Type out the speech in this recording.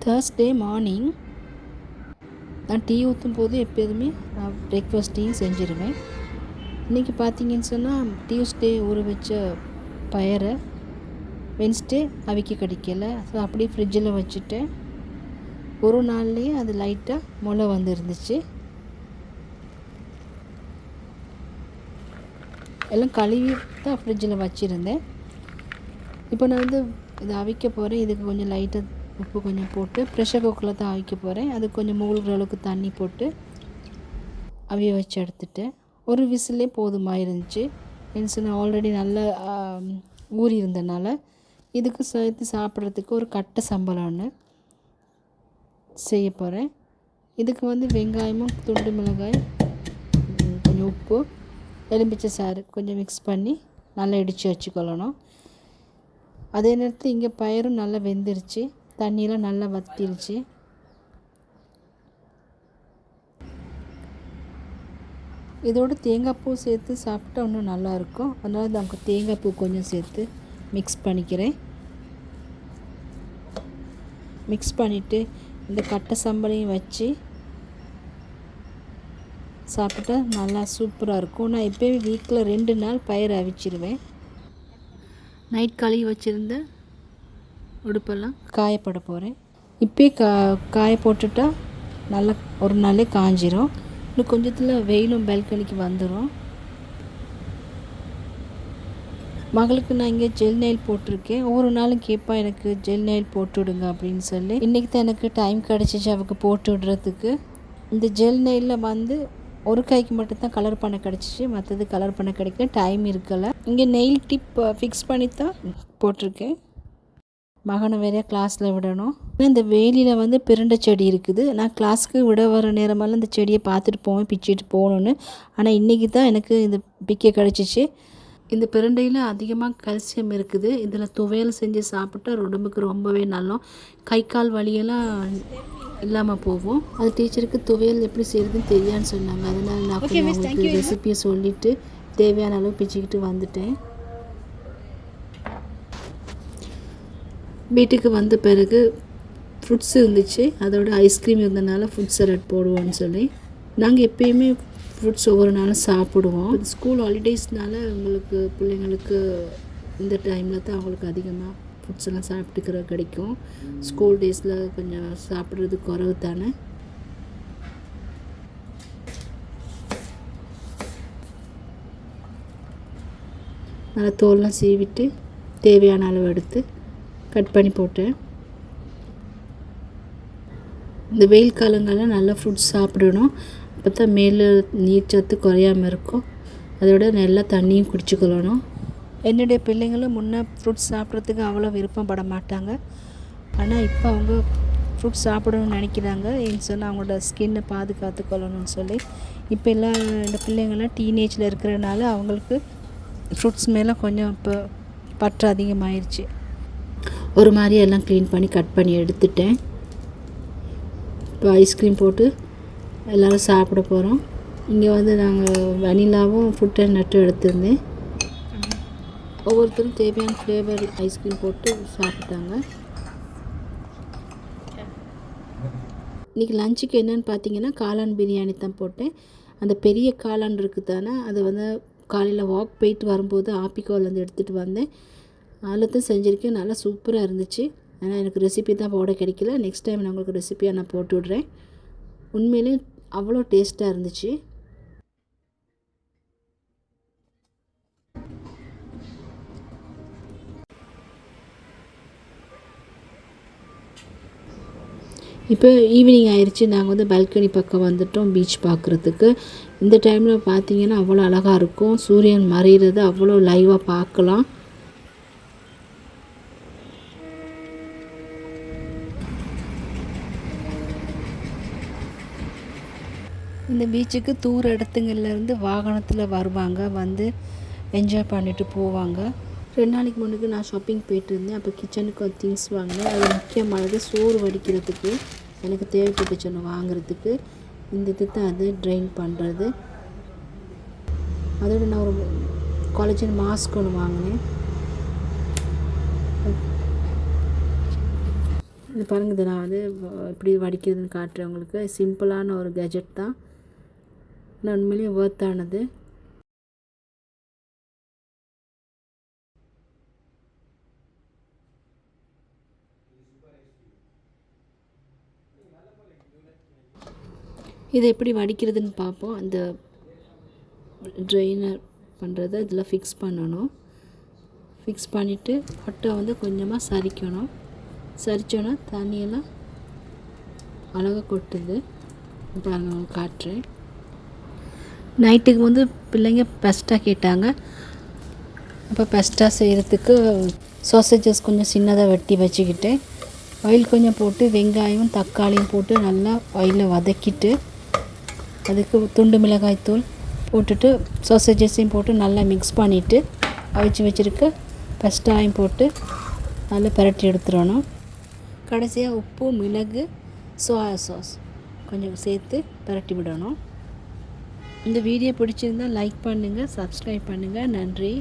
Thursday morning நான் tea ஊற்றும் போது எப்போதுமே நான் பிரேக்ஃபாஸ்ட் டீயும் செஞ்சுருவேன். இன்றைக்கி பார்த்தீங்கன்னு சொன்னால் டியூஸ்டே ஊற வச்ச பயரை வென்ஸ்டே அவிக்க கிடைக்கல. ஸோ அப்படியே ஃப்ரிட்ஜில் வச்சுட்டேன். ஒரு நாள்லேயே அது லைட்டாக முளை வந்துருந்துச்சு. எல்லாம் கழுவி தான் ஃப்ரிட்ஜில் வச்சுருந்தேன். இப்போ நான் வந்து இதை அவிக்க போகிறேன். இதுக்கு கொஞ்சம் லைட்டாக உப்பு கொஞ்சம் போட்டு ப்ரெஷர் குக்கரில் தான் அவிக்க போகிறேன். அது கொஞ்சம் மூழ்கிற அளவுக்கு தண்ணி போட்டு அவிய வச்சு எடுத்துட்டேன். ஒரு விசிலே போதுமாக இருந்துச்சு. நான் ஆல்ரெடி நல்லா ஊறி இருந்தனால இதுக்கு சேர்த்து சாப்பிட்றதுக்கு ஒரு கட்டை சம்பளம் ஒன்று செய்ய போகிறேன். இதுக்கு வந்து வெங்காயமும் துண்டு மிளகாய் கொஞ்சம் உப்பு எலும்பிச்சை சாறு கொஞ்சம் மிக்ஸ் பண்ணி நல்லா இடித்து வச்சுக்கொள்ளணும். அதே நேரத்தில் இங்கே பயிரும் நல்லா வெந்துருச்சு, தண்ணியெலாம் நல்லா வத்திருச்சு. இதோடு தேங்காய் பூ சேர்த்து சாப்பிட்டா இன்னும் நல்லாயிருக்கும். அதனால் நமக்கு தேங்காய் பூ கொஞ்சம் சேர்த்து மிக்ஸ் பண்ணிக்கிறேன். மிக்ஸ் பண்ணிவிட்டு இந்த கட்டை சம்பளையும் வச்சு சாப்பிட்டா நல்லா சூப்பராக இருக்கும். நான் எப்போயுமே வீக்கில் 2 நாள் பயிர் அவிச்சிருவேன். நைட் கழுவி வச்சுருந்த உடுப்பெல்லாம் காயப்பட போகிறேன். இப்போயே காய போட்டுட்டா நல்லா ஒரு நாளே காஞ்சிரும். இன்னும் கொஞ்சத்தில் வெயிலும் பால்கனிக்கு வந்துடும். மகளுக்கு நான் இங்கே ஜெல் நெயில் போட்டிருக்கேன். ஒவ்வொரு நாளும் கேட்பா எனக்கு ஜெல் நெயில் போட்டு விடுங்க அப்படின்னு சொல்லி. இன்றைக்கி தான் எனக்கு டைம் கிடச்சிச்சு அவளுக்கு போட்டு விடுறதுக்கு. இந்த ஜெல் நெயிலில் வந்து ஒரு கைக்கு மட்டும்தான் கலர் பண்ண கிடச்சிச்சு, மற்றது கலர் பண்ண கிடைக்கல, டைம் இருக்கலை. இங்கே நெயில் டிப் ஃபிக்ஸ் பண்ணி தான் போட்டிருக்கேன். மகனை வேறையா கிளாஸில் விடணும். இந்த வேலியில் வந்து பிரண்டை செடி இருக்குது. நான் கிளாஸுக்கு விட வர நேரமெல்லாம் இந்த செடியை பார்த்துட்டு போவேன், பிச்சுட்டு போகணுன்னு. ஆனால் இன்றைக்கி தான் எனக்கு இந்த பிக்க கிடச்சிச்சு. இந்த பிரண்டையில் அதிகமாக கால்சியம் இருக்குது. இதில் துவையல் செஞ்சு சாப்பிட்டா உடம்புக்கு ரொம்பவே நல்லோம். கை கால் வலியெல்லாம் இல்லாமல் போகும். அது டீச்சருக்கு துவையல் எப்படி செய்கிறதுன்னு தெரியான்னு சொன்னாங்க. அதனால் நான் அவங்களுக்கு ரெசிப்பியை சொல்லிவிட்டு தேவையான அளவு பிச்சுக்கிட்டு வந்துட்டேன். வீட்டுக்கு வந்த பிறகு ஃப்ரூட்ஸ் இருந்துச்சு, அதோட ஐஸ்கிரீம் இருந்தனால ஃப்ரூட் சலாட் போடுவோன்னு சொல்லி நாங்கள் எப்பயுமே ஃப்ரூட்ஸ் ஒவ்வொரு நாளும் சாப்பிடுவோம். ஸ்கூல் ஹாலிடேஸ்னால உங்களுக்கு பிள்ளைங்களுக்கு இந்த டைமில் தான் அவங்களுக்கு அதிகமாக ஃப்ரூட்ஸ் எல்லாம் சாப்பிட்டுக்கிற கிடைக்கும். ஸ்கூல் டேஸில் கொஞ்சம் சாப்பிட்றது குறைவு தானே. நல்லா தோல்லாம் சீவிட்டு தேவையான அளவு எடுத்து கட் பண்ணி போட்டேன். இந்த வெயில் காலங்களில் நல்லா ஃப்ரூட்ஸ் சாப்பிடணும். அப்போ தான் மேலே நீர் சத்து குறையாமல் இருக்கும். அதோட நல்லா தண்ணியும் குடிச்சுக்கொள்ளணும். என்னுடைய பிள்ளைங்களும் முன்னே ஃப்ரூட்ஸ் சாப்பிட்றதுக்கு அவ்வளோ விருப்பப்பட மாட்டாங்க. ஆனால் இப்போ அவங்க ஃப்ரூட்ஸ் சாப்பிடணும்னு நினைக்கிறாங்க. ஏன்னு சொன்னால் அவங்களோட ஸ்கின்னை பாதுகாத்துக்கொள்ளணும்னு சொல்லி. இப்போ எல்லாம் இந்த பிள்ளைங்கள்லாம் டீனேஜில் இருக்கிறனால அவங்களுக்கு ஃப்ரூட்ஸ் மேலே கொஞ்சம் இப்போ பற்று அதிகமாகிருச்சு. ஒரு மாதிரி எல்லாம் க்ளீன் பண்ணி கட் பண்ணி எடுத்துட்டேன். இப்போ ஐஸ்கிரீம் போட்டு எல்லோரும் சாப்பிட போகிறோம். இங்கே வந்து நாங்கள் வனிலாவும் ஃப்ரூட் அண்ட் நட்டும் எடுத்திருந்தேன். ஒவ்வொருத்தரும் தேவையான ஃப்ளேவர் ஐஸ்கிரீம் போட்டு சாப்பிட்டாங்க. இன்றைக்கி லஞ்சுக்கு என்னென்னு பார்த்தீங்கன்னா காளான் பிரியாணி தான் போட்டேன். அந்த பெரிய காளான் இருக்குது தானே, அதை வந்து காலையில் வாக் போயிட்டு வரும்போது ஆப்பிக்கோல் எடுத்துகிட்டு வந்தேன். அதில் தான் செஞ்சுருக்கேன். நல்லா சூப்பராக இருந்துச்சு. ஆனால் எனக்கு ரெசிபி தான் போட கிடைக்கல. நெக்ஸ்ட் டைம் நான் உங்களுக்கு ரெசிப்பியாக நான் போட்டு விட்றேன். உண்மையிலே அவ்வளோ டேஸ்ட்டாக இருந்துச்சு. இப்போ ஈவினிங் ஆயிடுச்சு. நாங்கள் வந்து பால்கனி பக்கம் வந்துட்டோம் பீச் பார்க்குறதுக்கு. இந்த டைமில் பார்த்தீங்கன்னா அவ்வளோ அழகாக இருக்கும். சூரியன் மறைகிறது அவ்வளோ லைவாக பார்க்கலாம். இந்த பீச்சுக்கு தூர இடத்துங்கள்லேருந்து வாகனத்தில் வருவாங்க, வந்து என்ஜாய் பண்ணிவிட்டு போவாங்க. 2 நாளைக்கு முன்னுக்கு நான் ஷாப்பிங் போயிட்டு இருந்தேன். அப்போ கிச்சனுக்கு திங்ஸ் வாங்கினேன். அது முக்கியமானது சோறு வடிக்கிறதுக்கு எனக்கு தேவைப்பட்டுச்சு ஒன்று வாங்குறதுக்கு. இந்த இது தான் அது ட்ரைன் பண்ணுறது. அதோடு நான் ஒரு காலேஜின் மாஸ்க் ஒன்று வாங்கினேன். இது பாருங்கள், இதை நான் வந்து எப்படி வடிக்கிறதுன்னு காட்டுறேன் உங்களுக்கு. சிம்பிளான ஒரு கேஜெட் தான், நான் உண்மையிலேயே ஒர்த்தானது. இதை எப்படி வடிக்கிறதுன்னு பார்ப்போம். அந்த ட்ரெயினர் பண்ணுறதை இதில் ஃபிக்ஸ் பண்ணணும். ஃபிக்ஸ் பண்ணிவிட்டு ஒட்டை வந்து கொஞ்சமாக சரிக்கணும். சரித்தோன்னா தண்ணியெல்லாம் அழகாக கொட்டுது. பாருங்கள், நான் காட்டுறேன். நைட்டுக்கு வந்து பிள்ளைங்க பெஸ்ட்டாக கேட்டாங்க. அப்போ பெஸ்ட்டாக செய்கிறதுக்கு சாசேஜஸ் கொஞ்சம் சின்னதாக வெட்டி வச்சுக்கிட்டு ஆயில் கொஞ்சம் போட்டு வெங்காயம் தக்காளியும் போட்டு நல்லா ஆயிலில் வதக்கிட்டு அதுக்கு துண்டு மிளகாய்த்தூள் போட்டுட்டு சாசேஜஸையும் போட்டு நல்லா மிக்ஸ் பண்ணிவிட்டு அவிச்சு வச்சுருக்க பெஸ்ட்டாயும் போட்டு நல்லா பரட்டி எடுத்துடணும். கடைசியாக உப்பு மிளகு சோயா சாஸ் கொஞ்சம் சேர்த்து பரட்டி விடணும். இந்த வீடியோ பிடிச்சிருந்தால் லைக் பண்ணுங்கள், சப்ஸ்கிரைப் பண்ணுங்கள். நன்றி.